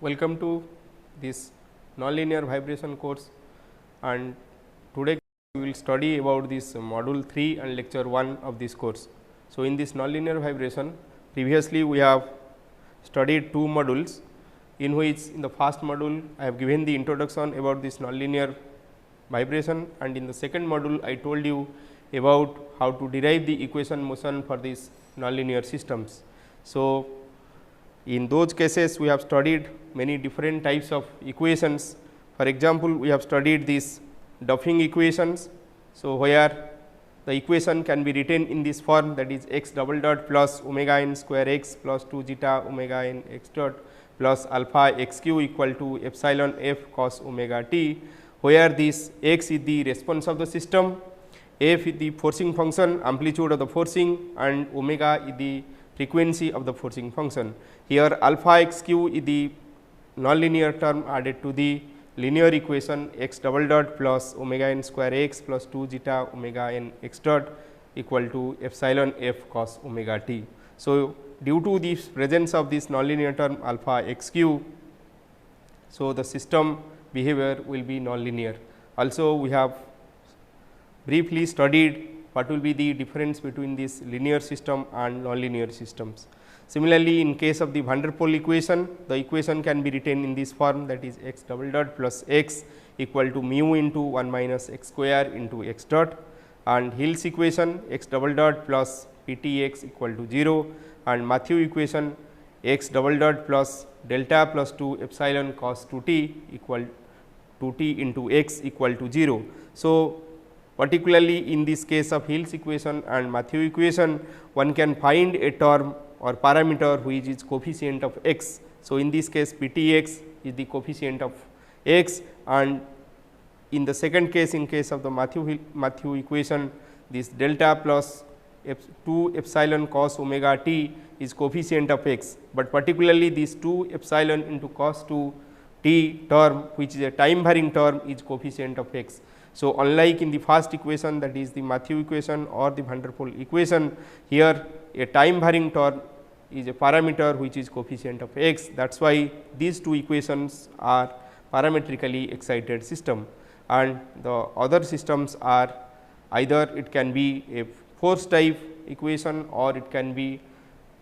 Welcome to this nonlinear vibration course, and today we will study about this module 3 and lecture 1 of this course. So, in this nonlinear vibration, previously we have studied two modules, in which in the first module I have given the introduction about this nonlinear vibration, and in the second module I told you about how to derive the equation motion for these nonlinear systems. So, in those cases we have studied many different types of equations. For example, we have studied these Duffing equations. So, where the equation can be written in this form, that is x double dot plus omega n square x plus 2 zeta omega n x dot plus alpha x q equal to epsilon f cos omega t, where this x is the response of the system, f is the forcing function, amplitude of the forcing, and omega is the frequency of the forcing function. Here alpha x q is the nonlinear term added to the linear equation x double dot plus omega n square x plus 2 zeta omega n x dot equal to epsilon f cos omega t. So, due to the presence of this nonlinear term alpha x q, so the system behavior will be nonlinear. Also, we have briefly studied what will be the difference between this linear system and nonlinear systems. Similarly, in case of the van der Pol equation, the equation can be written in this form, that is x double dot plus x equal to mu into 1 minus x square into x dot, and Hill's equation x double dot plus p t x equal to 0, and Matthew equation x double dot plus delta plus 2 epsilon cos 2 t equal to t into x equal to 0. So, particularly in this case of Hill's equation and Matthew equation, one can find a term or parameter which is coefficient of x. So, in this case p t x is the coefficient of x, and in the second case, in case of the Matthew equation, this delta plus 2 epsilon cos omega t is coefficient of x, but particularly this 2 epsilon into cos 2 t term, which is a time varying term, is coefficient of x. So, unlike in the first equation, that is the Matthew equation or the van der Pol equation, here a time varying term is a parameter which is coefficient of x. That is why these two equations are parametrically excited system, and the other systems are either it can be a force type equation or it can be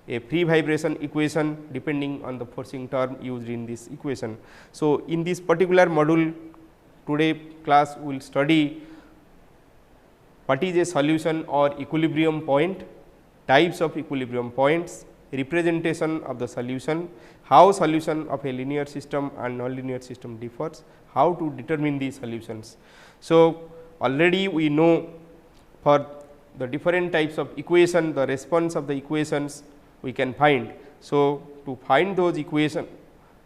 a free vibration equation depending on the forcing term used in this equation. So, in this particular module, today class will study what is a solution or equilibrium point, types of equilibrium points, representation of the solution, how solution of a linear system and nonlinear system differs, how to determine the solutions. So, already we know for the different types of equation, the response of the equations we can find. So, to find those equation,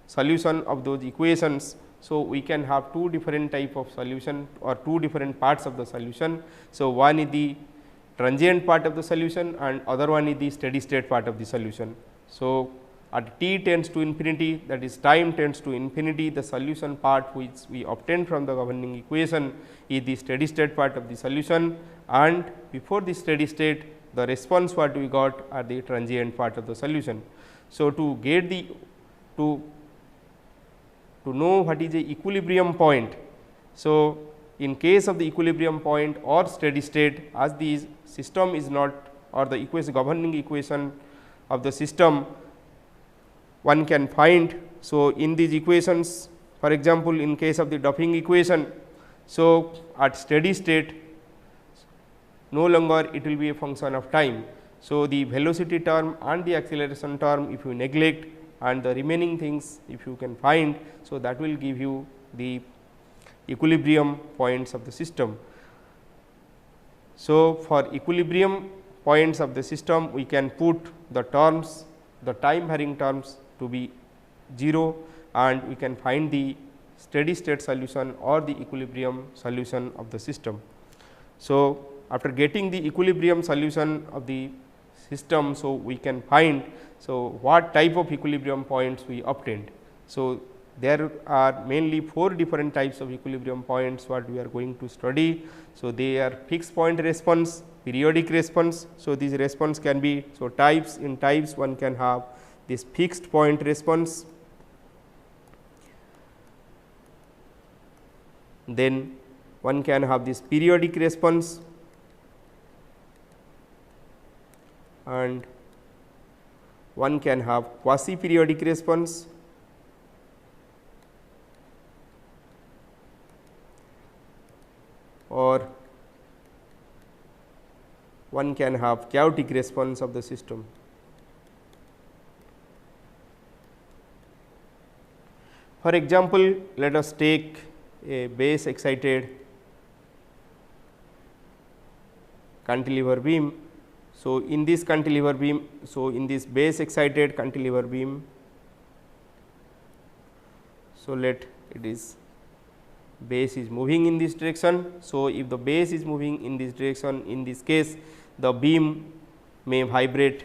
solution of those equations, so we can have two different type of solution or two different parts of the solution. So, one is the transient part of the solution and other one is the steady state part of the solution. So, at t tends to infinity, that is time tends to infinity, the solution part which we obtain from the governing equation is the steady state part of the solution, and before the steady state the response what we got are the transient part of the solution. So, to get the to know what is a equilibrium point. So, in case of the equilibrium point or steady state, as the system is not, or the equation governing equation of the system one can find. So, in these equations, for example, in case of the Duffing equation, so at steady state no longer it will be a function of time. So, the velocity term and the acceleration term if you neglect, and the remaining things if you can find, so that will give you the equilibrium points of the system. So, for equilibrium points of the system we can put the terms, the time varying terms to be 0, and we can find the steady state solution or the equilibrium solution of the system. So, after getting the equilibrium solution of the system, so we can find, so what type of equilibrium points we obtained. So, there are mainly 4 different types of equilibrium points what we are going to study. So, they are fixed point response, periodic response. So, these response can be, so types, in types one can have this fixed point response, then one can have this periodic response and one can have quasi periodic response or one can have chaotic response of the system. For example, let us take a base excited cantilever beam. So, in this cantilever beam, so in this base excited cantilever beam, so let it is base is moving in this direction. So, if the base is moving in this direction, in this case the beam may vibrate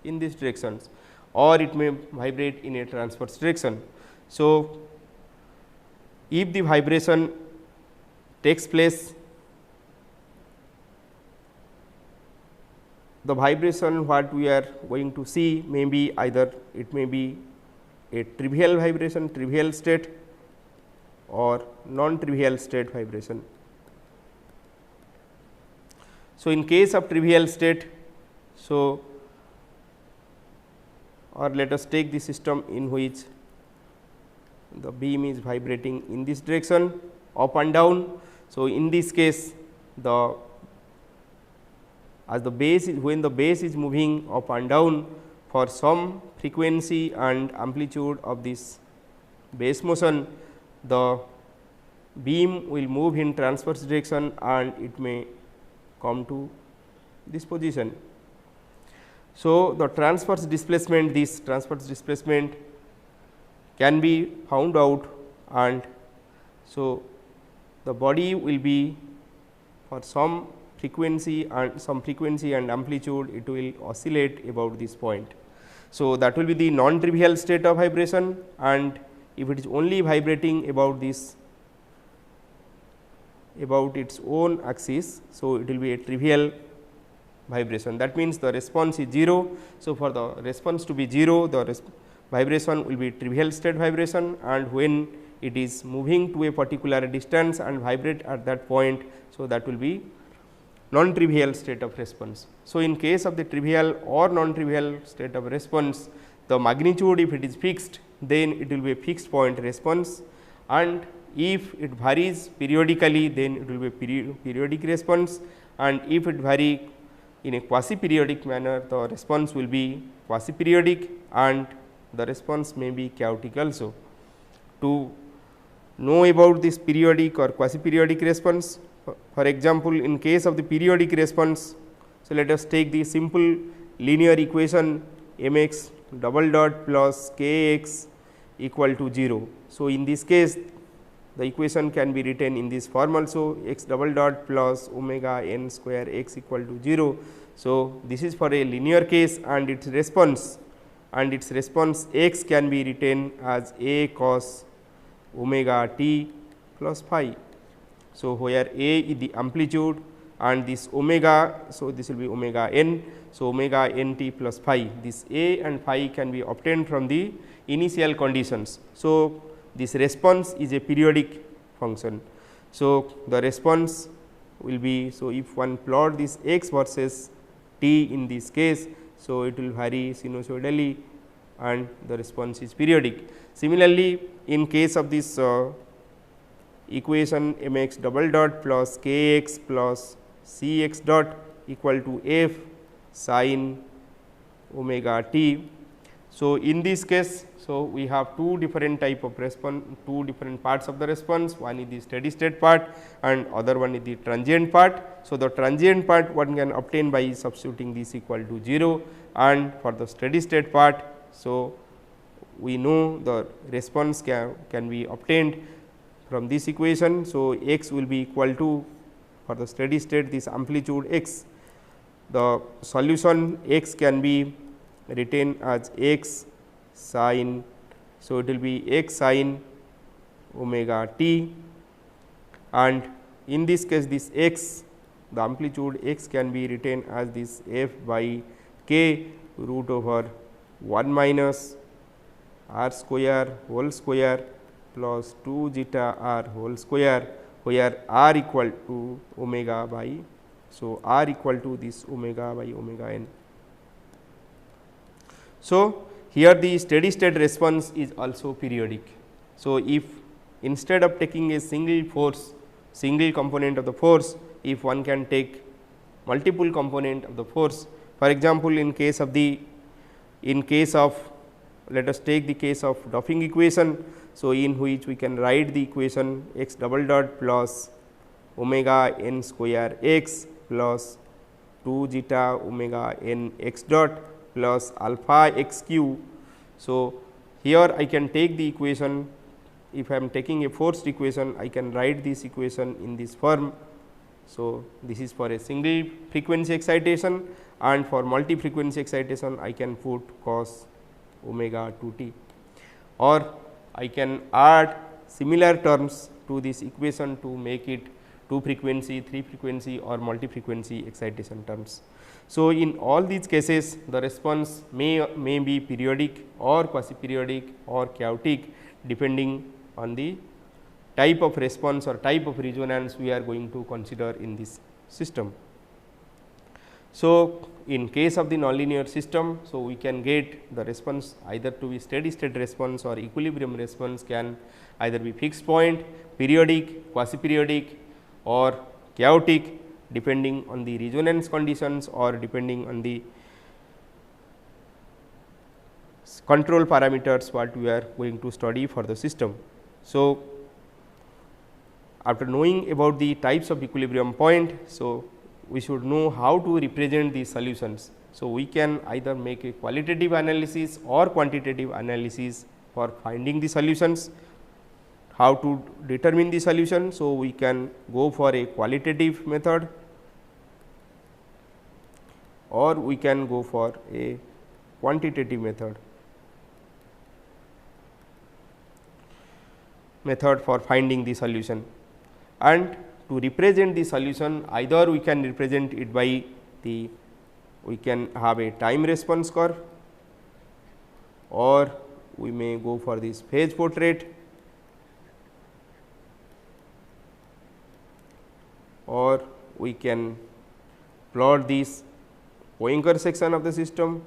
in this directions or it may vibrate in a transverse direction. So, if the vibration takes place, the vibration what we are going to see may be either it may be a trivial vibration, trivial state or non-trivial state vibration. So, in case of trivial state, so or let us take the system in which the beam is vibrating in this direction up and down. So, in this case the as the base is when the base is moving up and down for some frequency and amplitude of this base motion, the beam will move in transverse direction and it may come to this position. So, the transverse displacement, this transverse displacement can be found out, and so the body will be for some frequency and amplitude it will oscillate about this point. So, that will be the non-trivial state of vibration, and if it is only vibrating about this about its own axis. So, it will be a trivial vibration, that means the response is 0. So, for the response to be 0, the vibration will be trivial state vibration, and when it is moving to a particular distance and vibrate at that point. So, that will be non-trivial state of response. So, in case of the trivial or non-trivial state of response, the magnitude if it is fixed, then it will be a fixed point response, and if it varies periodically, then it will be a periodic response, and if it vary in a quasi periodic manner, the response will be quasi periodic and the response may be chaotic also. To know about this periodic or quasi periodic response, for example, in case of the periodic response, so let us take the simple linear equation m x double dot plus k x equal to 0. So, in this case the equation can be written in this form also, x double dot plus omega n square x equal to 0. So, this is for a linear case, and its response x can be written as a cos omega t plus phi. So, where a is the amplitude and this omega, so this will be omega n. So, omega n t plus phi, this a and phi can be obtained from the initial conditions. So, this response is a periodic function. So, the response will be, so if one plot this x versus t in this case, so it will vary sinusoidally and the response is periodic. Similarly, in case of this equation m x double dot plus k x plus c x dot equal to f sin omega t. So, in this case, so we have two different type of response, two different parts of the response, one is the steady state part and other one is the transient part. So, the transient part one can obtain by substituting this equal to 0, and for the steady state part, so we know the response can be obtained from this equation. So, x will be equal to, for the steady state, this amplitude x, the solution x can be written as x sin, so it will be x sin omega t, and in this case this x, the amplitude x can be written as this f by k root over 1 minus r square whole square plus 2 zeta r whole square, where r equal to omega by. So, r equal to this omega by omega n. So, here the steady state response is also periodic. So, if instead of taking a single force, single component of the force, if one can take multiple component of the force, for example, in case of let us take the case of Duffing equation. So, in which we can write the equation x double dot plus omega n square x plus 2 zeta omega n x dot plus alpha x q. So, here I can take the equation, if I am taking a forced equation, I can write this equation in this form. So, this is for a single frequency excitation, and for multi frequency excitation I can put cos omega 2 t, or I can add similar terms to this equation to make it 2 frequency, 3 frequency or multi frequency excitation terms. So, in all these cases the response may be periodic or quasi periodic or chaotic, depending on the type of response or type of resonance we are going to consider in this system. So, in case of the nonlinear system, so we can get the response either to be steady state response or equilibrium response can either be fixed point, periodic, quasi periodic or chaotic, depending on the resonance conditions or depending on the control parameters what we are going to study for the system. So, after knowing about the types of equilibrium point, so we should know how to represent the solutions. So, we can either make a qualitative analysis or quantitative analysis for finding the solutions. How to determine the solution? So, we can go for a qualitative method or we can go for a quantitative method for finding the solution. And to represent the solution, either we can represent it by we can have a time response curve, or we may go for this phase portrait, or we can plot this Poincare section of the system,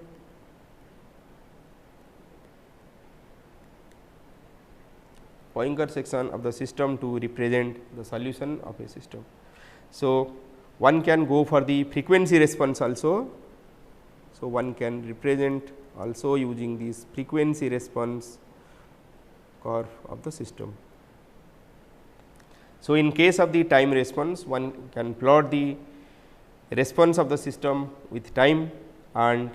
to represent the solution of a system. So, one can go for the frequency response also. So, one can represent also using this frequency response curve of the system. So, in case of the time response, one can plot the response of the system with time, and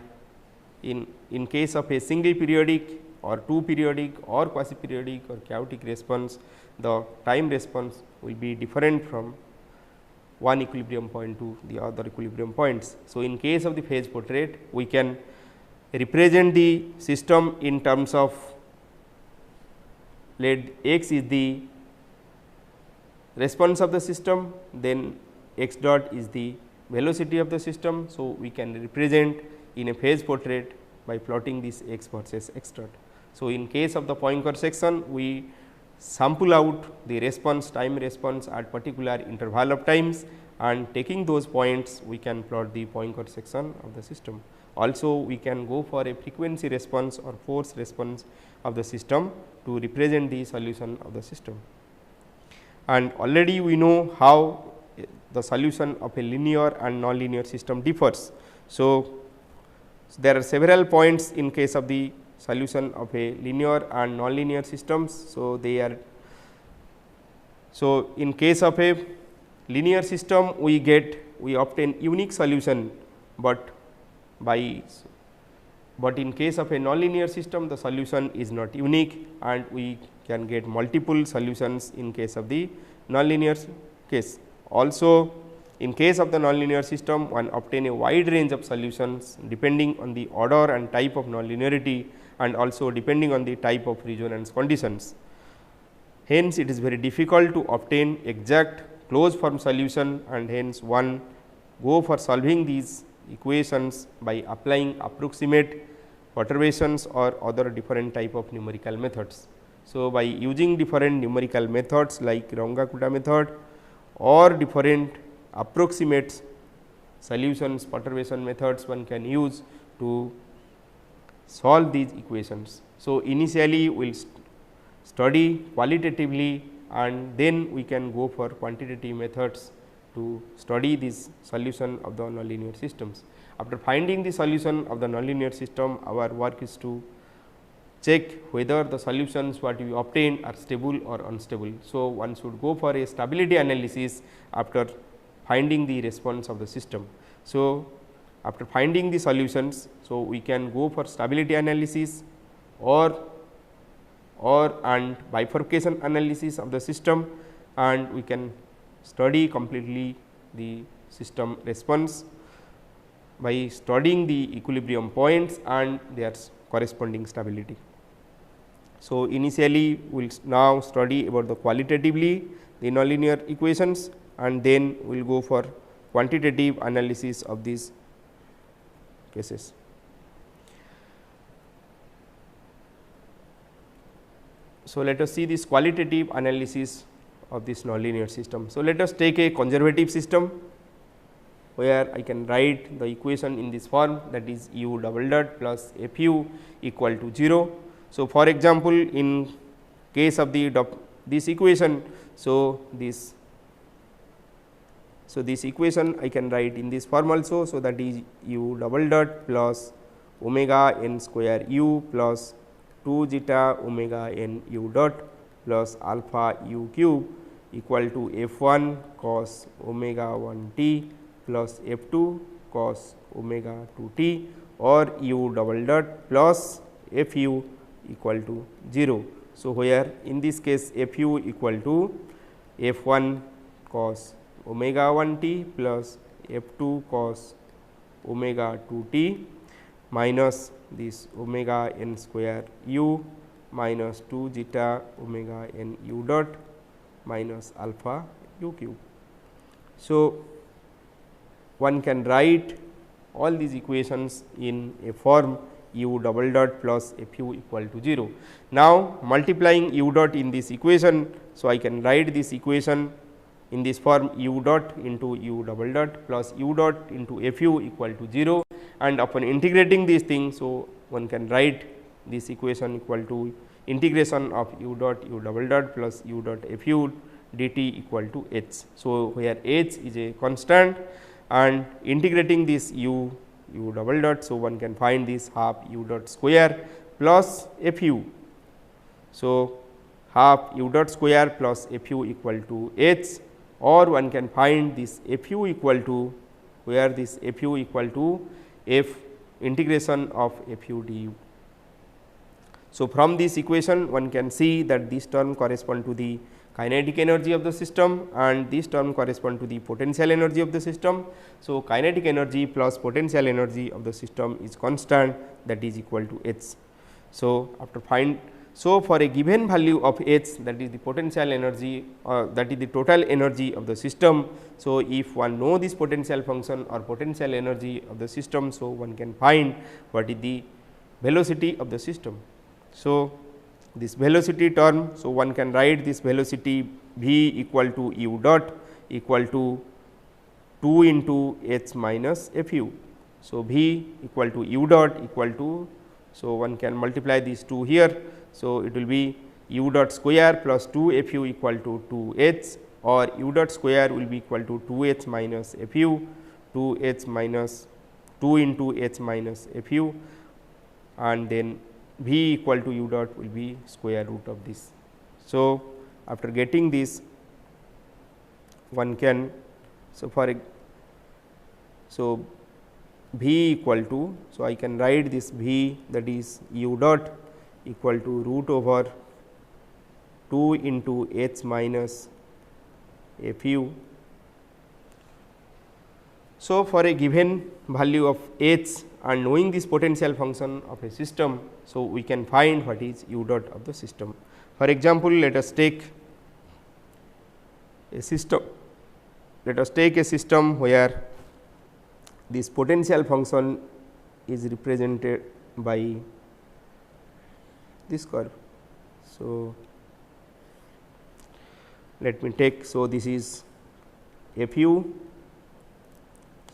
in case of a single periodic or 2 periodic or quasi periodic or chaotic response, the time response will be different from one equilibrium point to the other equilibrium points. So, in case of the phase portrait, we can represent the system in terms of, let x is the response of the system, then x dot is the velocity of the system. So, we can represent in a phase portrait by plotting this x versus x dot. So, in case of the Poincare section, we sample out the response, time response at particular interval of times, and taking those points we can plot the Poincare section of the system. Also, we can go for a frequency response or force response of the system to represent the solution of the system. And already we know how the solution of a linear and nonlinear system differs. So, there are several points in case of the solution of a linear and nonlinear systems. So, in case of a linear system we obtain unique solution, but in case of a nonlinear system the solution is not unique, and we can get multiple solutions in case of the nonlinear case. Also, in case of the nonlinear system, one obtain a wide range of solutions depending on the order and type of nonlinearity, and also depending on the type of resonance conditions. Hence, it is very difficult to obtain exact closed form solution, and hence one go for solving these equations by applying approximate perturbations or other different type of numerical methods. So, by using different numerical methods like Runge-Kutta method or different approximate solutions perturbation methods one can use to solve these equations. So, initially we will study qualitatively and then we can go for quantitative methods to study this solution of the nonlinear systems. After finding the solution of the nonlinear system, our work is to check whether the solutions what we obtained are stable or unstable. So, one should go for a stability analysis after finding the response of the system. So, after finding the solutions, so we can go for stability analysis or and bifurcation analysis of the system, and we can study completely the system response by studying the equilibrium points and their corresponding stability. So, initially we will now study about the qualitatively the nonlinear equations and then we will go for quantitative analysis of these cases. So, let us see this qualitative analysis of this nonlinear system. So, let us take a conservative system where I can write the equation in this form, that is u double dot plus f u equal to 0. So, for example, in case of this equation, so this equation I can write in this form also. So, that is u double dot plus omega n square u plus 2 zeta omega n u dot plus alpha u cube equal to f 1 cos omega 1 t plus f 2 cos omega 2 t, or u double dot plus f u equal to 0. So, where in this case f u equal to f 1 cos omega 1 t plus f 2 cos omega 2 t minus this omega n square u minus 2 zeta omega n u dot minus alpha u cube. So, one can write all these equations in a form u double dot plus f u equal to 0. Now, multiplying u dot in this equation. So, I can write this equation in this form u dot into u double dot plus u dot into f u equal to 0, and upon integrating these things. So, one can write this equation equal to integration of u dot u double dot plus u dot f u dt equal to h. So, where h is a constant and integrating this u double dot. So, one can find this half u dot square plus f u. So, half u dot square plus f u equal to h, or one can find this f u equal to, where this f u equal to f integration of f u du. So, from this equation one can see that this term correspond to the kinetic energy of the system and this term correspond to the potential energy of the system. So, kinetic energy plus potential energy of the system is constant, that is equal to h. So, after so for a given value of h, that is the potential energy that is the total energy of the system. So, if one know this potential function or potential energy of the system, so one can find what is the velocity of the system. So, this velocity term, so one can write this velocity v equal to u dot equal to 2 into h minus f u. So, v equal to u dot equal to, so one can multiply these 2 here. So, it will be u dot square plus 2 f u equal to 2 h, or u dot square will be equal to 2 h minus f u, 2 h minus 2 into h minus f u, and then v equal to u dot will be square root of this. So, after getting this one can, so v equal to, so I can write this v, that is u dot equal to root over 2 into h minus f u. So, for a given value of h and knowing this potential function of a system, so we can find what is u dot of the system. For example, let us take a system. Let us take a system where this potential function is represented by this curve. So, let me take, so this is fu.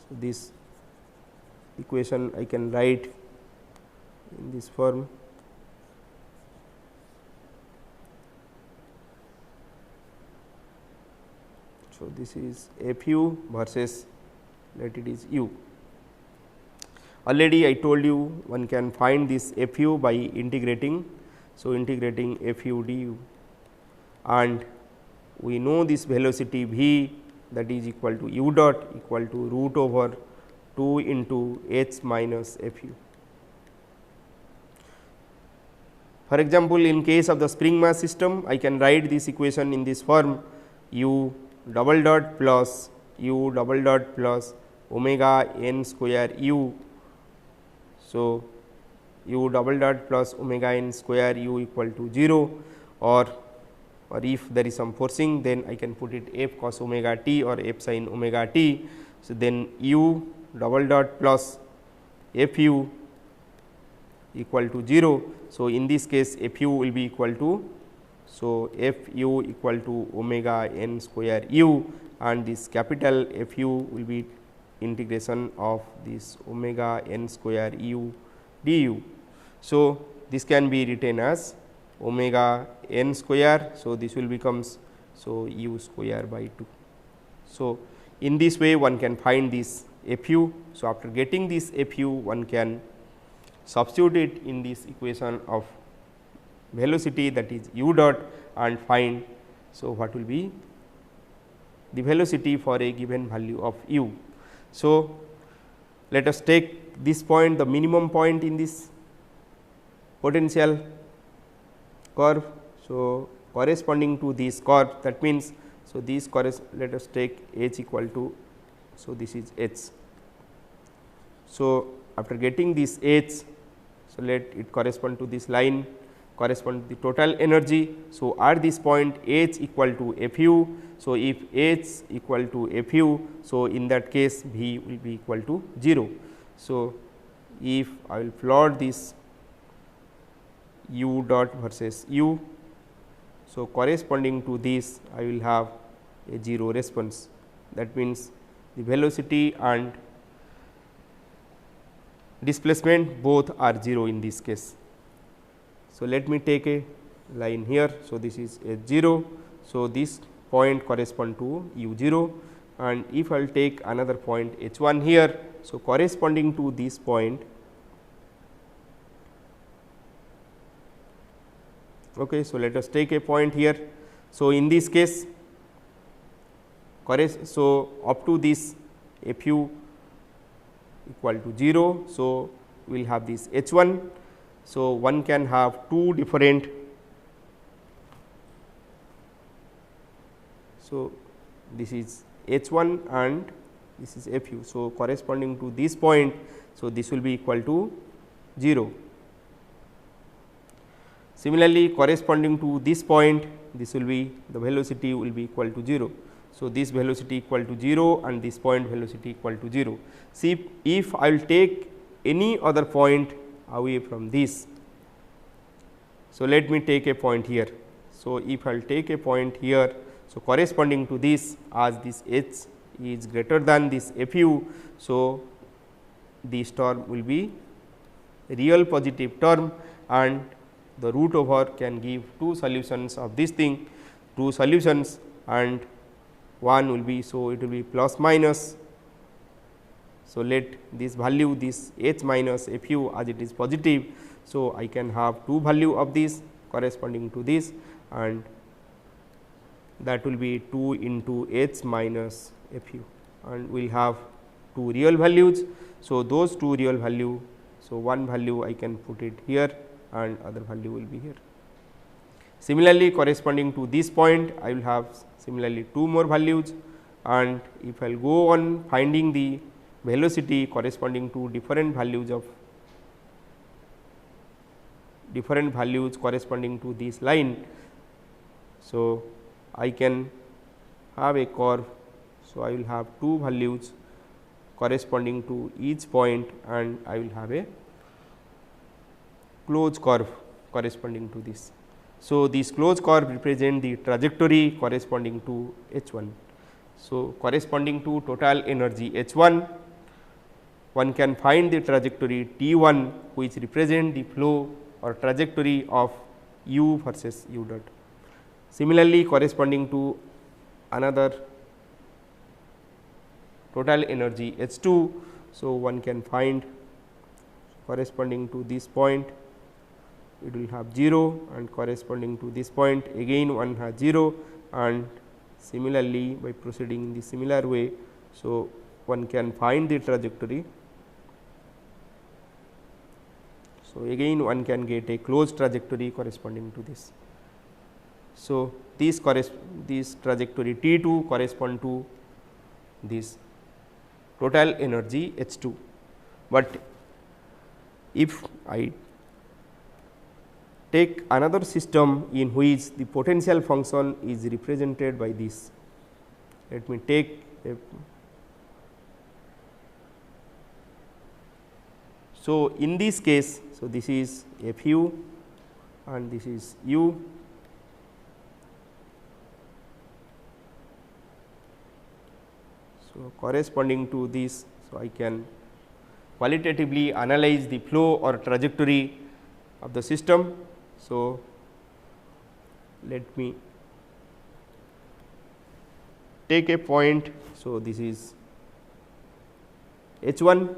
So, this equation I can write in this form. So, this is fu versus let it is u. Already I told you one can find this fu by integrating. So, integrating fu du, and we know this velocity v, that is equal to u dot equal to root over 2 into h minus fu. For example, in case of the spring mass system, I can write this equation in this form: u double dot plus u double dot plus omega n square u. So, u double dot plus omega n square u equal to 0, or if there is some forcing, then I can put it f cos omega t or f sin omega t. So, then u double dot plus f u equal to 0. So, in this case f u will be equal to, so f u equal to omega n square u, and this capital F u will be integration of this omega n square u du. So, this can be written as omega n square. So, this will becomes, so u square by 2. So, in this way one can find this f u. So, after getting this f u, one can substitute it in this equation of velocity, that is u dot, and find, so what will be the velocity for a given value of u. So, let us take this point, the minimum point in this potential curve. So, corresponding to this curve, that means, so this let us take h equal to, so this is h. So, after getting this h, so let it correspond to this line, correspond to the total energy. So, at this point h equal to f u. So, if h equal to f u, so in that case v will be equal to 0. So, if I will plot this u dot versus u, so corresponding to this I will have a 0 response. That means, the velocity and displacement both are 0 in this case. So, let me take a line here. So, this is a 0. So, this point correspond to u 0, and if I will take another point h 1 here. So, corresponding to this point, okay, so let us take a point here. So, in this case, so up to this f u equal to 0. So, we will have this h 1. So, one can have two different, so this is h 1 and this is f u. So, corresponding to this point, so this will be equal to 0. Similarly, corresponding to this point, this will be, the velocity will be equal to 0. So, this velocity equal to 0 and this point velocity equal to 0. See, if I will take any other point away from this. So, let me take a point here. So, if I will take a point here, so corresponding to this, as this h is greater than this f u. So, this term will be real positive term, and the root over can give two solutions of this thing, two solutions, and one will be, so it will be plus minus. So, let this value, this h minus f u, as it is positive. So, I can have two value of this corresponding to this, and that will be 2 into h minus f u, and we will have two real values. So, those two real value, so one value I can put it here and other value will be here. Similarly, corresponding to this point, I will have similarly two more values, and if I will go on finding the velocity corresponding to different values of different values corresponding to this line. So, I can have a curve. So, I will have two values corresponding to each point, and I will have a closed curve corresponding to this. So, this closed curve represent the trajectory corresponding to H 1. So, corresponding to total energy H 1, one can find the trajectory T 1 which represent the flow or trajectory of u versus u dot. Similarly, corresponding to another total energy H 2. So, one can find corresponding to this point it will have 0 and corresponding to this point again one has 0 and similarly by proceeding in the similar way. So, one can find the trajectory. So, again one can get a closed trajectory corresponding to this. So, this trajectory T 2 correspond to this total energy H 2, but if I take another system in which the potential function is represented by this, let me take a. So, in this case, so this is f u and this is u. So, corresponding to this, so I can qualitatively analyze the flow or trajectory of the system. So, let me take a point. So, this is H 1.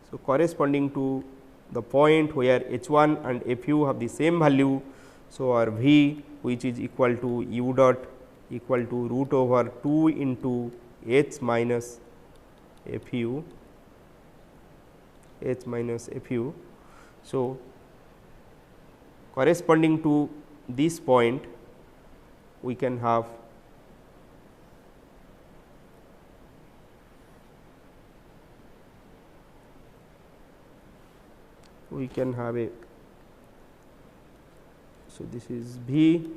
So, corresponding to the point where H 1 and f u have the same value. So, our V which is equal to u dot equal to root over 2 into h minus f u h minus f u. So, corresponding to this point we can have a, so this is V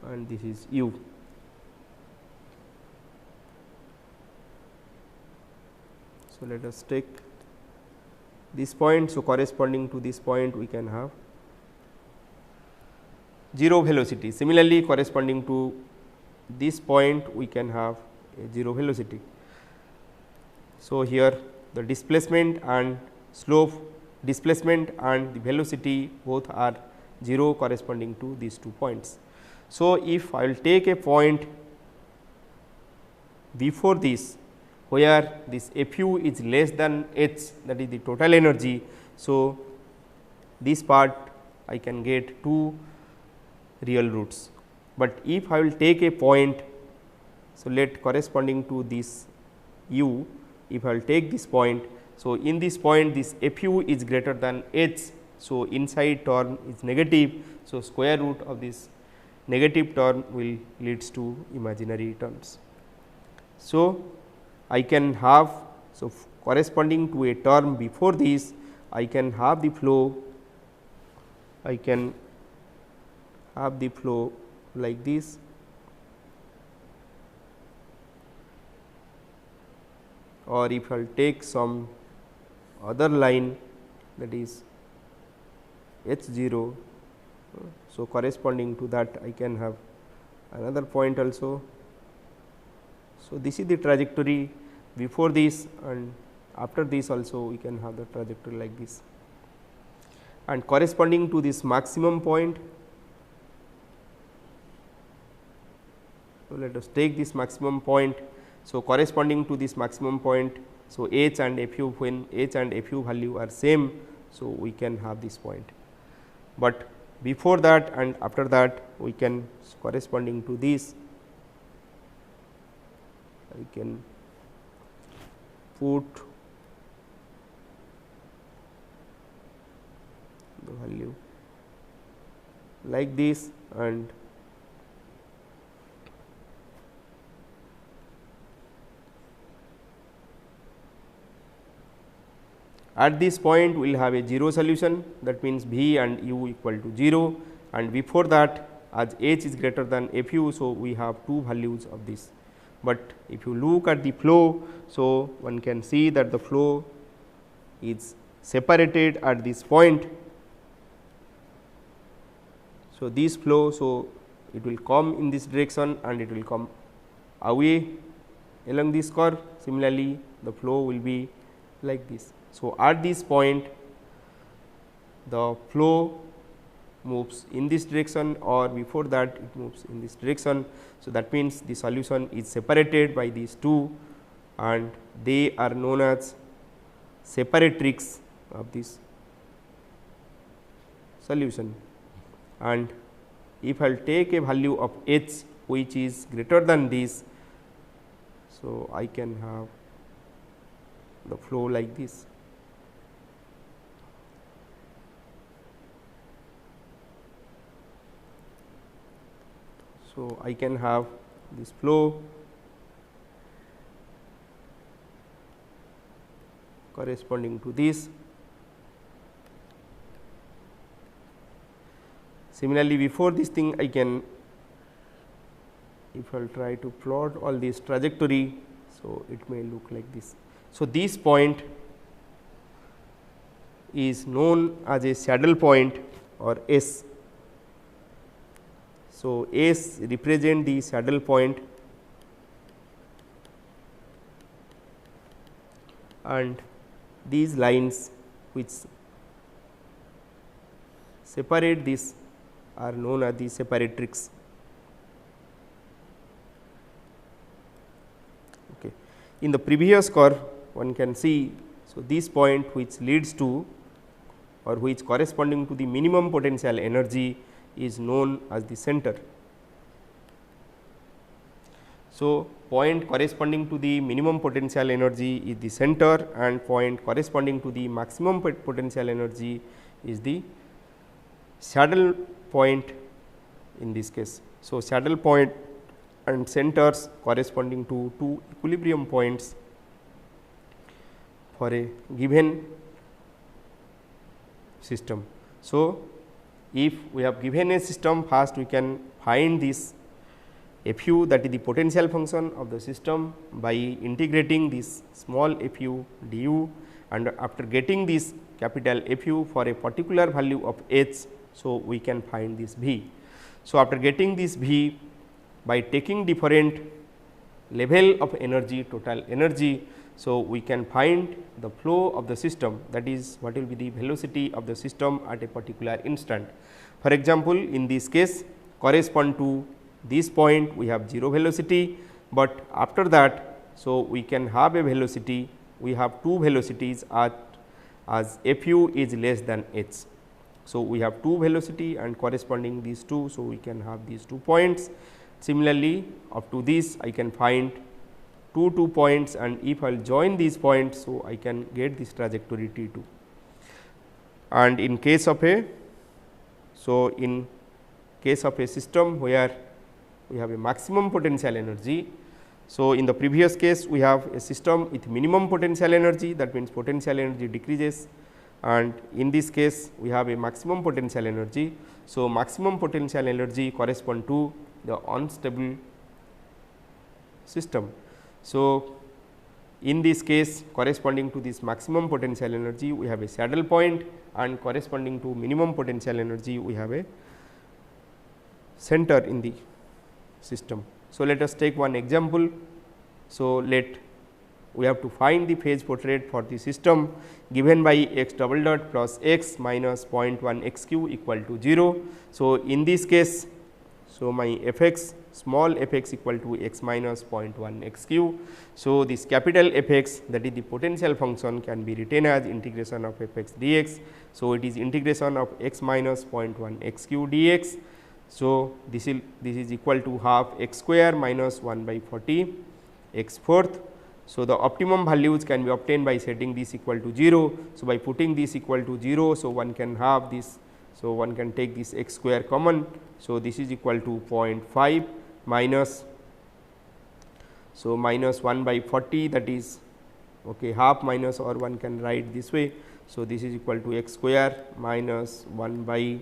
and this is u. So, let us take this point. So, corresponding to this point we can have 0 velocity. Similarly, corresponding to this point we can have a 0 velocity. So, here the displacement and slope, displacement and the velocity both are 0 corresponding to these 2 points. So, if I will take a point before this where this f u is less than h, that is the total energy. So, this part I can get 2 real roots, but if I will take a point, so let corresponding to this u, if I will take this point. So, in this point this f u is greater than h. So, inside term is negative. So, square root of this negative term will leads to imaginary terms. So, I can have, so corresponding to a term before this I can have the flow, I can have the flow like this, or if I will take some other line that is h 0. So, corresponding to that I can have another point also. So, this is the trajectory before this and after this also we can have the trajectory like this, and corresponding to this maximum point. So, let us take this maximum point. So, corresponding to this maximum point, so h and f u, when h and f u value are same, so we can have this point, but before that and after that we can corresponding to this I can put the value like this, and at this point we will have a 0 solution, that means V and u equal to 0, and before that as h is greater than f u. So, we have 2 values of this, but if you look at the flow, so one can see that the flow is separated at this point. So, this flow, so it will come in this direction and it will come away along this curve. Similarly, the flow will be like this. So, at this point the flow moves in this direction, or before that it moves in this direction. So, that means the solution is separated by these two and they are known as separatrix of this solution. And if I will take a value of h which is greater than this, so I can have the flow like this. So, I can have this flow corresponding to this. Similarly, before this thing I can, if I will try to plot all this trajectory, so it may look like this. So, this point is known as a saddle point or S. So, S represent the saddle point and these lines which separate this are known as the separatrix. Okay. In the previous curve one can see, so this point which leads to or which corresponding to the minimum potential energy is known as the center. So, point corresponding to the minimum potential energy is the center and point corresponding to the maximum potential energy is the saddle point in this case. So, saddle point and centers corresponding to two equilibrium points for a given system. So, if we have given a system, first we can find this f u, that is the potential function of the system, by integrating this small f u du, and after getting this capital F u for a particular value of h. So, we can find this v. So, after getting this v, by taking different level of energy, total energy, so we can find the flow of the system, that is what will be the velocity of the system at a particular instant. For example, in this case correspond to this point we have 0 velocity, but after that, so we can have a velocity, we have two velocities at as f u is less than h. So, we have two velocity and corresponding these two. So, we can have these 2 points. Similarly, up to this I can find two points, and if I will join these points, so I can get this trajectory T 2. And in case of a, so in case of a system where we have a maximum potential energy. So, in the previous case we have a system with minimum potential energy, that means potential energy decreases, and in this case we have a maximum potential energy. So, maximum potential energy correspond to the unstable system. So, in this case corresponding to this maximum potential energy we have a saddle point, and corresponding to minimum potential energy we have a center in the system. So, let us take one example. So, we have to find the phase portrait for the system given by x double dot plus x minus 0.1 x q equal to 0. So, in this case, so my f x small f x equal to x minus 0.1 x q. So, this capital F x, that is the potential function, can be written as integration of f x dx. So, it is integration of x minus 0.1 x q dx. So, this is equal to half x square minus 1 by 40 x fourth. So, the optimum values can be obtained by setting this equal to 0. So, by putting this equal to 0, so one can have this. So, one can take this x square common. So, this is equal to 0.5 minus, so minus 1 by 40, that is half minus, or one can write this way. So, this is equal to x square minus 1 by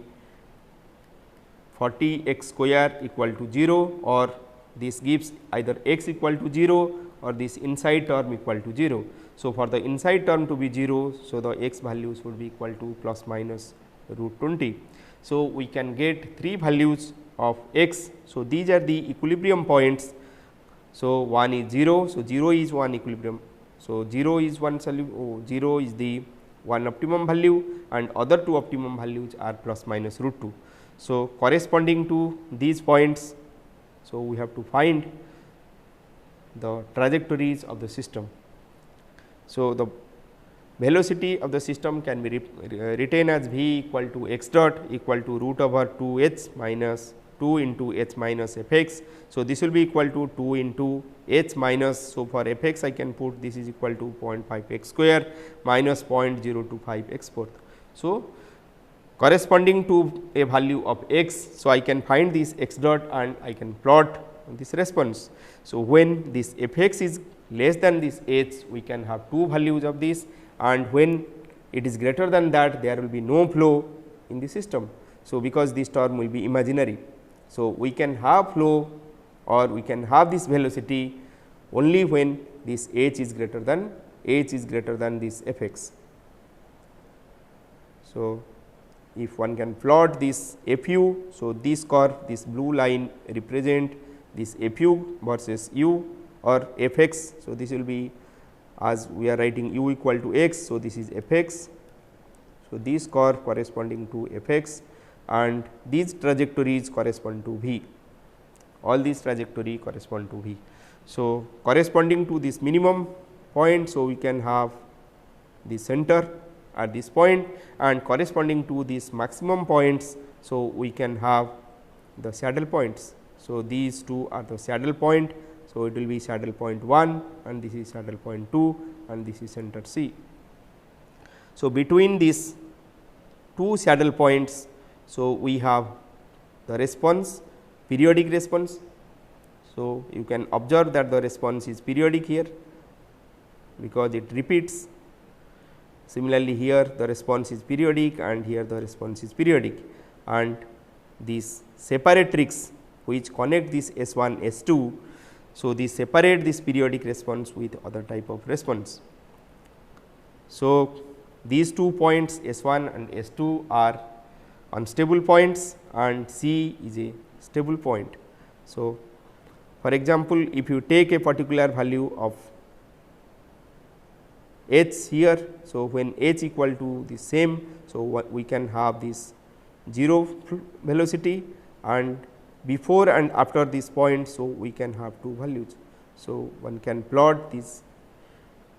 40 x square equal to 0, or this gives either x equal to 0 or this inside term equal to 0. So, for the inside term to be 0, so the x values would be equal to plus minus root 20. So, we can get 3 values of x. So, these are the equilibrium points. So, one is 0. So, 0 is one equilibrium. So, 0 is one 0 is the one optimum value and other two optimum values are plus minus root 2. So, corresponding to these points, so we have to find the trajectories of the system. So, the velocity of the system can be written as v equal to x dot equal to root over 2 h minus 2 into h minus f x. So, this will be equal to 2 into h minus. So, for f x I can put this is equal to 0.5 x square minus 0.025 x fourth. So, corresponding to a value of x. So, I can find this x dot and I can plot this response. So, when this f x is less than this h, we can have two values of this, and when it is greater than that, there will be no flow in the system. So, because this term will be imaginary. So, we can have flow or we can have this velocity only when this h is greater than this f x. So, if one can plot this f u, so this curve, this blue line represent this f u versus u or f x. So, this will be as we are writing u equal to x. So, this is f x. So, this curve corresponding to f x and these trajectories correspond to v, all these trajectory correspond to v. So, corresponding to this minimum point, so we can have the center at this point, and corresponding to these maximum points, so we can have the saddle points. So, these two are the saddle point. So, it will be saddle point 1 and this is saddle point 2 and this is center C. So, between these two saddle points, so we have the response, periodic response. So, you can observe that the response is periodic here because it repeats. Similarly, here the response is periodic and here the response is periodic, and these separatrix which connect this S 1 S 2. So, these separate this periodic response with other type of response. So, these 2 points S 1 and S 2 are unstable points and C is a stable point. So, for example, if you take a particular value of h here, so when h equal to the same, so we can have this 0 velocity, and before and after this point, so we can have two values. So, one can plot these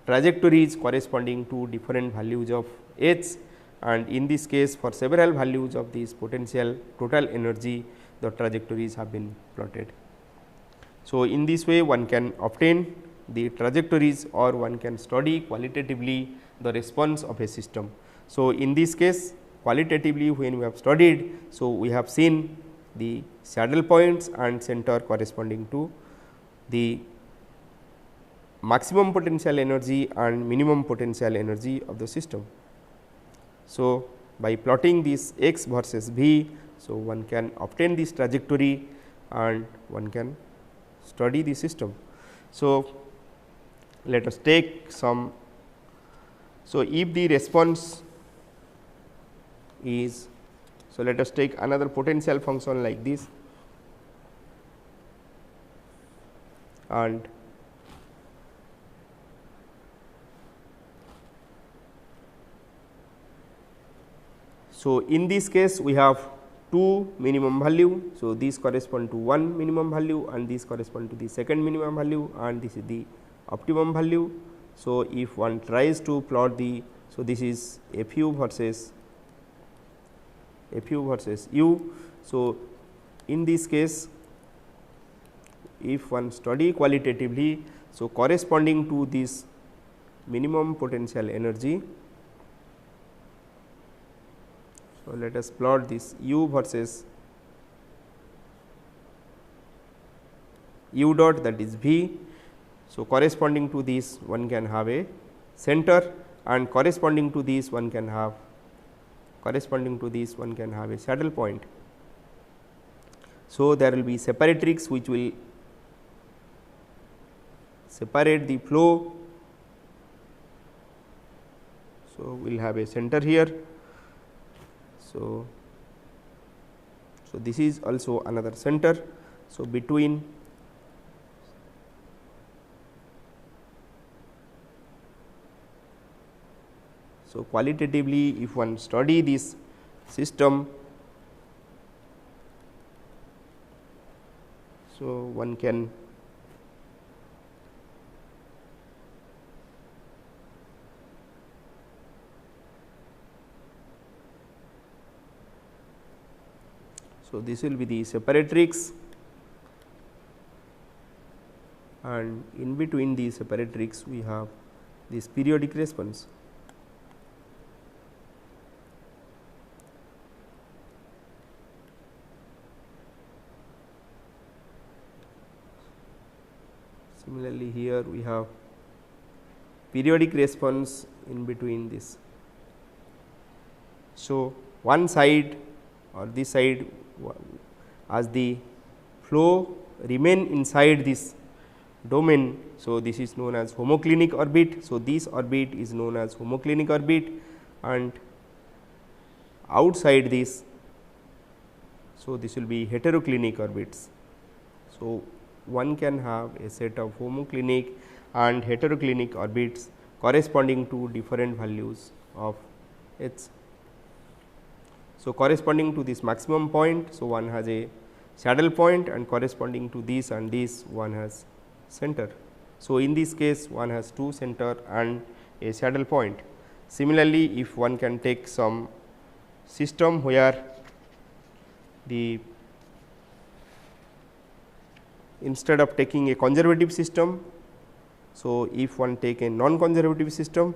trajectories corresponding to different values of h, and in this case for several values of this potential total energy, the trajectories have been plotted. So, in this way one can obtain the trajectories or one can study qualitatively the response of a system. So, in this case qualitatively when we have studied, so we have seen the saddle points and center corresponding to the maximum potential energy and minimum potential energy of the system. So, by plotting this x versus v, so one can obtain this trajectory and one can study the system. So, let us take some. So, if the response is, so let us take another potential function like this, and so in this case we have two minimum value. So, these correspond to one minimum value and these correspond to the second minimum value, and this is the optimum value. So, if one tries to plot the, so this is f u versus u. So, in this case if one study qualitatively, so corresponding to this minimum potential energy. So, let us plot this u versus u dot, that is v. So, corresponding to this one can have a center, and corresponding to this one can have a saddle point. So, there will be separatrix which will separate the flow. So, we will have a center here. So, So, this is also another center. So, between so qualitatively if one study this system, so one can so this will be the separatrix, and in between the separatrix we have this periodic response. Similarly, here we have periodic response in between this. So, one side or this side as the flow remain inside this domain. So, this is known as homoclinic orbit. So, this orbit is known as homoclinic orbit, and outside this, so this will be heteroclinic orbits. So, one can have a set of homoclinic and heteroclinic orbits corresponding to different values of H. So, corresponding to this maximum point, so one has a saddle point, and corresponding to this and this one has center. So, in this case one has two center and a saddle point. Similarly, if one can take some system where the instead of taking a conservative system, so if one take a non-conservative system,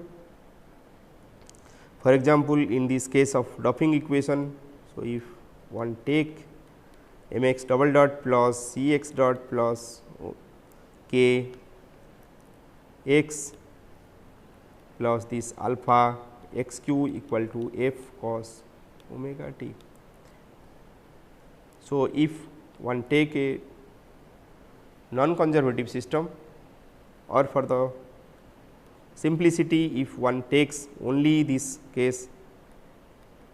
for example, in this case of Duffing equation, so if one take m x double dot plus c x dot plus k x plus this alpha x q equal to f cos omega t. So, if one take a non-conservative system, or for the simplicity if one takes only this case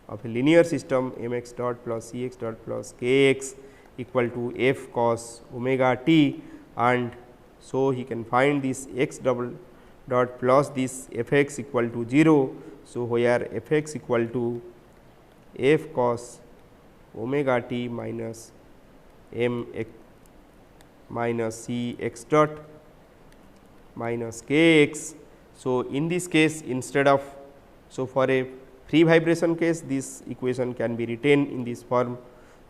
of a linear system m x dot plus c x dot plus k x equal to f cos omega t, and so he can find this x double dot plus this f x equal to 0. So, where f x equal to f cos omega t minus m x minus c x dot minus k x. So, in this case instead of, so for a free vibration case this equation can be retained in this form.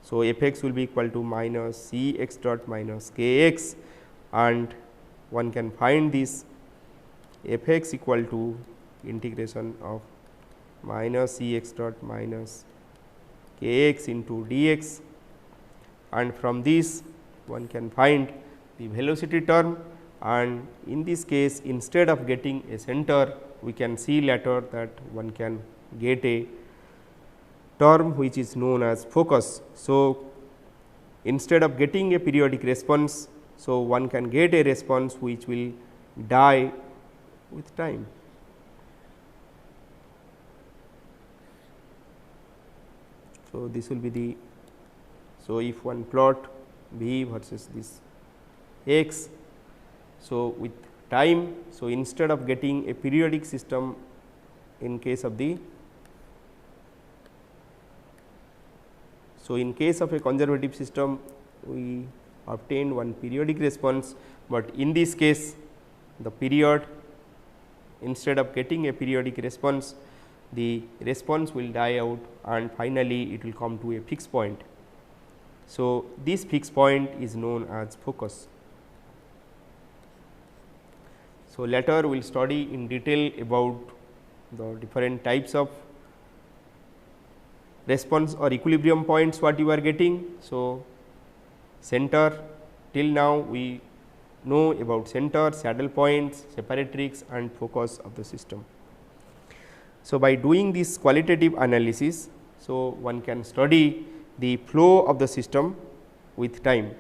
So, f x will be equal to minus c x dot minus k x, and one can find this f x equal to integration of minus c x dot minus k x into d x, and from this one can find the velocity term, and in this case instead of getting a center we can see later that one can get a term which is known as focus. So, instead of getting a periodic response, so one can get a response which will die with time. So, this will be the, so if one plot v versus this x, so with time, so instead of getting a periodic system in case of the, so in case of a conservative system we obtained one periodic response, but in this case the period, instead of getting a periodic response, the response will die out and finally it will come to a fixed point. So, this fixed point is known as focus. So, later we will study in detail about the different types of response or equilibrium points what you are getting. So, center, till now we know about center, saddle points, separatrix and focus of the system. So, by doing this qualitative analysis, so one can study the flow of the system with time.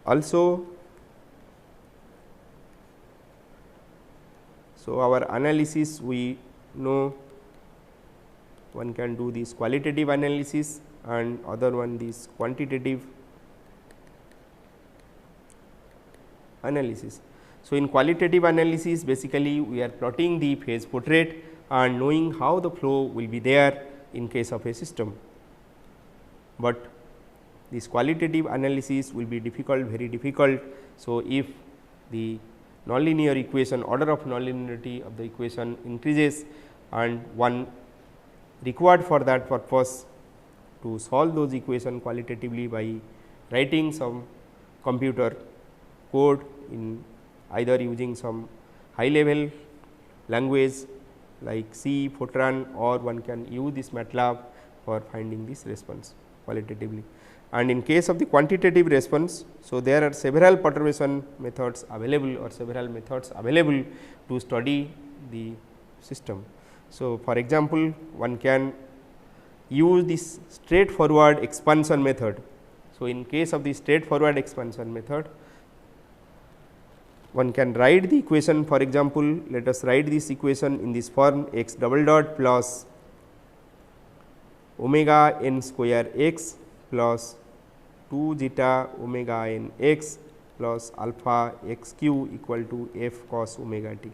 Also, so our analysis we know one can do this qualitative analysis and other one this quantitative analysis. So, in qualitative analysis basically we are plotting the phase portrait and knowing how the flow will be there in case of a system, but this qualitative analysis will be difficult, very difficult. So, if the nonlinear equation, order of nonlinearity of the equation increases and one required for that purpose to solve those equation qualitatively by writing some computer code in either using some high level language like C, Fortran, or one can use this MATLAB for finding this response qualitatively. And in case of the quantitative response, so there are several perturbation methods available or several methods available to study the system. So, for example, one can use this straightforward expansion method. So, in case of the straightforward expansion method, one can write the equation. For example, let us write this equation in this form: x double dot plus omega n square x plus 2 zeta omega n x plus alpha x q equal to f cos omega t.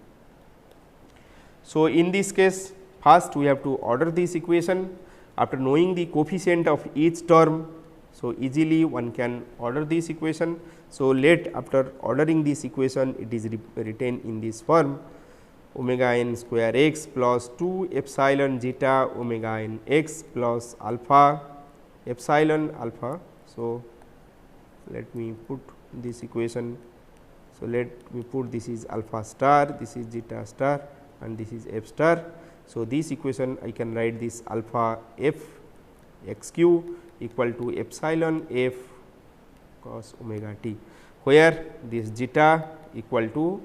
So, in this case first we have to order this equation. After knowing the coefficient of each term, so easily one can order this equation. So, let after ordering this equation it is written in this form: omega n square x plus 2 epsilon zeta omega n x plus alpha epsilon alpha. So, let me put this equation. So, let me put this is alpha star, this is zeta star and this is f star. So, this equation I can write this alpha f x q equal to epsilon f cos omega t, where this zeta equal to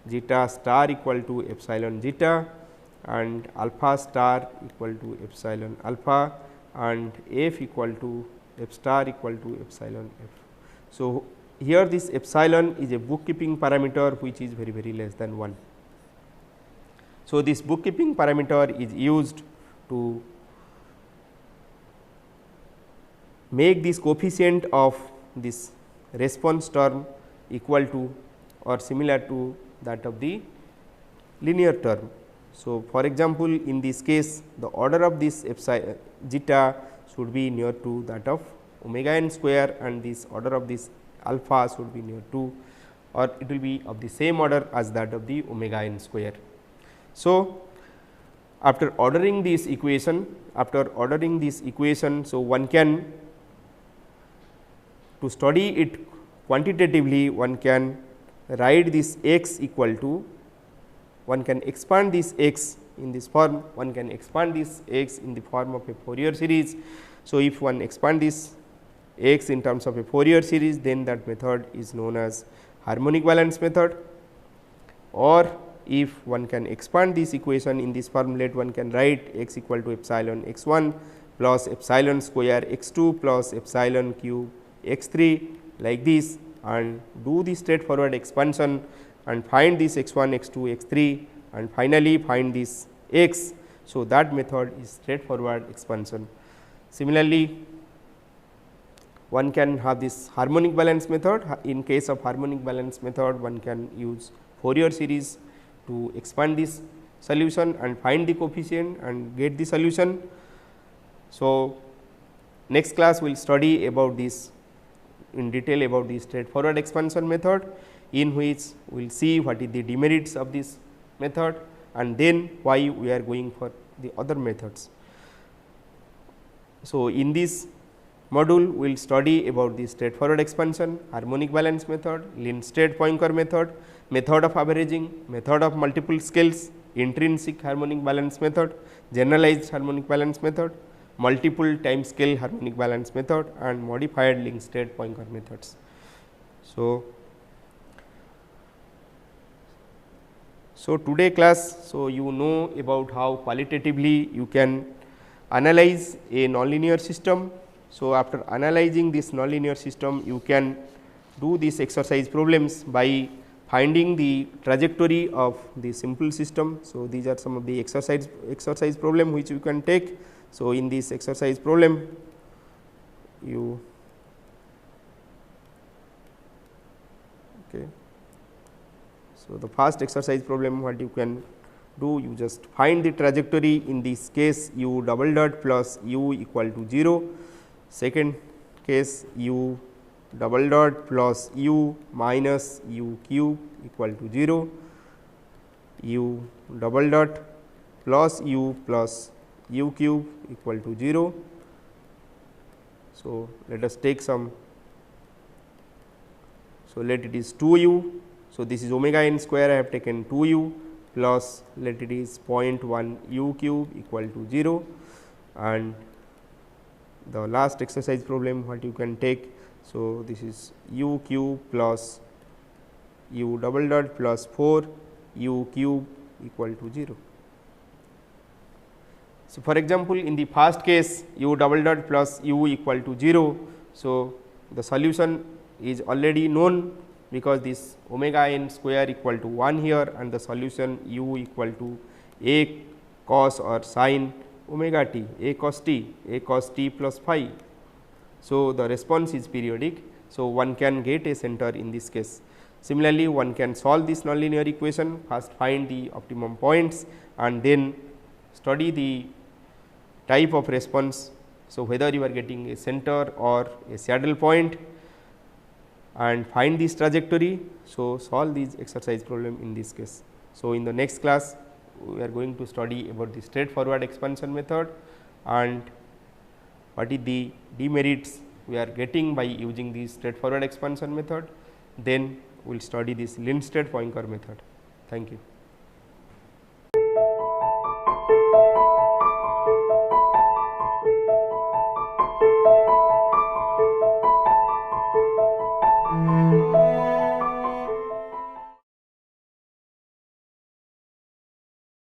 zeta star equal to epsilon zeta and alpha star equal to epsilon alpha and f equal to f star equal to epsilon f. So, here this epsilon is a bookkeeping parameter which is very, very less than 1. So, this bookkeeping parameter is used to make this coefficient of this response term equal to or similar to that of the linear term. So, for example, in this case the order of this epsilon zeta should be near to that of omega n square and this order of this alpha should be near to, or it will be of the same order as that of the omega n square. So, after ordering this equation, so one can, to study it quantitatively, one can write this x equal to, one can expand this x in this form, one can expand this x in the form of a Fourier series. So, if one expand this x in terms of a Fourier series, then that method is known as harmonic balance method. Or if one can expand this equation in this formulate, one can write x equal to epsilon x 1 plus epsilon square x 2 plus epsilon cube x 3 like this, and do the straightforward expansion and find this x 1, x 2, x 3 and finally find this x. So, that method is straightforward expansion. Similarly, one can have this harmonic balance method. In case of harmonic balance method, one can use Fourier series to expand this solution and find the coefficient and get the solution. So, next class we will study about this in detail about the straightforward expansion method, in which we will see what is the demerits of this method and then why we are going for the other methods. So, in this module we will study about the straightforward expansion, harmonic balance method, Lindstedt-Poincare method, method of averaging, method of multiple scales, intrinsic harmonic balance method, generalized harmonic balance method, multiple time scale harmonic balance method and modified Lindstedt-Poincare methods. So, today class, so you know about how qualitatively you can analyze a nonlinear system. So, after analyzing this nonlinear system, you can do these exercise problems by finding the trajectory of the simple system. So, these are some of the exercise problem which you can take. So, in this exercise problem you okay. So, the first exercise problem what you can do, you just find the trajectory, in this case u double dot plus u equal to 0, second case u double dot plus u minus u cube equal to 0, u double dot plus u cube equal to 0. So, let us take some, so let it is 2 u. So, this is omega n square, I have taken 2 u plus let it is 0.1 u cube equal to 0, and the last exercise problem what you can take. So, this is u cube plus u double dot plus 4 u cube equal to 0. So, for example, in the first case u double dot plus u equal to 0. So, the solution is already known, because this omega n square equal to 1 here, and the solution u equal to a cos or sin omega t, a cos t plus phi. So, the response is periodic. So, one can get a center in this case. Similarly, one can solve this nonlinear equation, first find the optimum points and then study the type of response. So, whether you are getting a center or a saddle point, and find this trajectory. So, solve these exercise problem in this case. So, in the next class we are going to study about the straightforward expansion method and what is the demerits we are getting by using the straightforward expansion method. Then we will study this Lindstedt-Poincare method. Thank you.